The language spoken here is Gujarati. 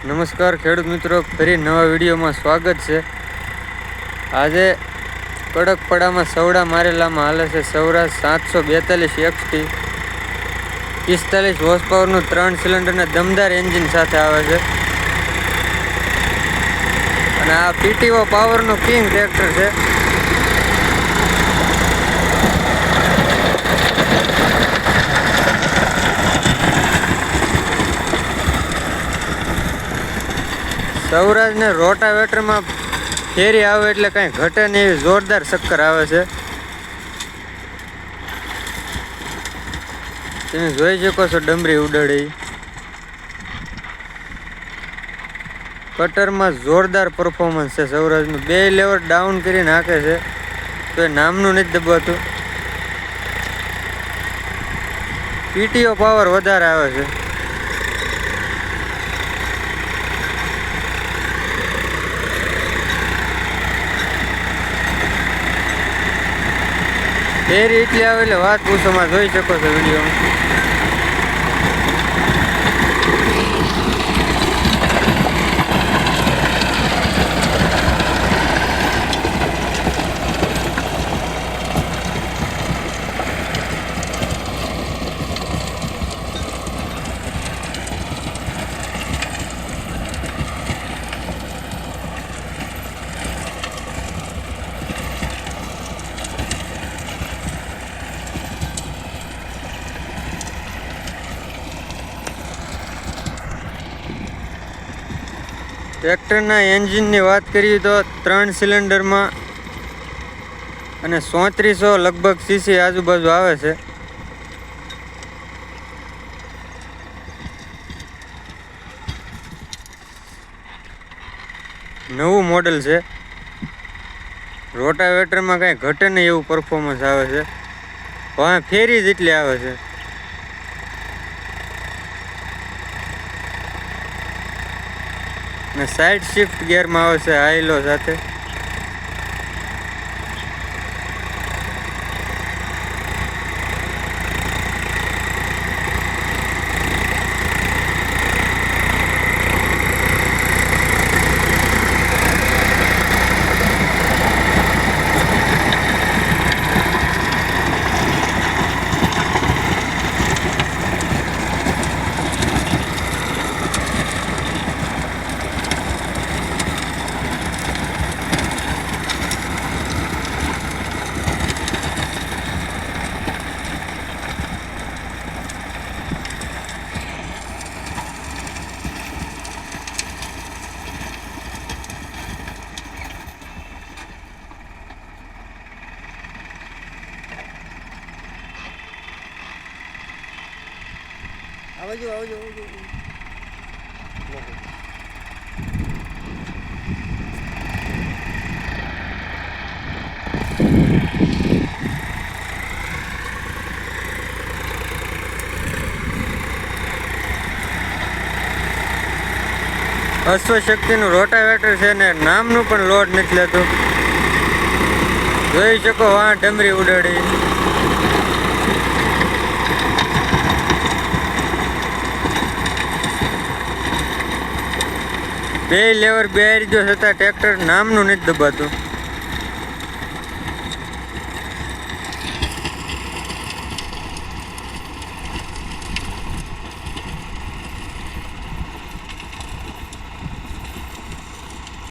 નમસ્કાર ખેડૂત મિત્રો, ફરી નવા વિડીયોમાં સ્વાગત છે। આજે કડકપડામાં સવડા મારેલામાં હાલે છે સૌરાજ 742 XT 45 હોર્સ પાવરનું 3 સિલિન્ડરના દમદાર એન્જિન સાથે આવે છે અને આ PTO પાવરનું કિંગ ટ્રેક્ટર છે। સૌરાજને રોટાવેટરમાં ફેરી આવે એટલે કાંઈ ઘટે નહીં એવી જોરદાર શક્કર આવે છે। તમે જોઈ શકો છો ડમરી ઉડાડી। કટરમાં જોરદાર પરફોર્મન્સ છે સૌરાજનું। 2 લેવલ ડાઉન કરી નાખે છે તો એ નામનું નથી દબાતું। PTO પાવર વધારે આવે છે। ફેરી એટલી આવે એટલે વાત પૂછોમાં જોઈ શકો છો વિડીયોમાં। ટ્રેક્ટરના એન્જિનની વાત કરીએ તો 3 સિલિન્ડરમાં અને 3400 લગભગ સીસી આજુબાજુ આવે છે। નવું મોડલ છે। રોટાવેટરમાં કાંઈ ઘટે નહીં એવું પરફોર્મન્સ આવે છે। હવે ફેરી જેટલી આવે છે। અને સાઈડ શિફ્ટ ગિયરમાં આવે છે હાઈ લો સાથે। આવજો અશ્વશક્તિનું રોટાવેટર છે ને નામનું પણ લોડ નથી લેતું। જોઈ શકો વાં ડમરી ઉડાડી। બે લેવર બે જો છતાં ટ્રેક્ટર નામનું નથી દબાતું।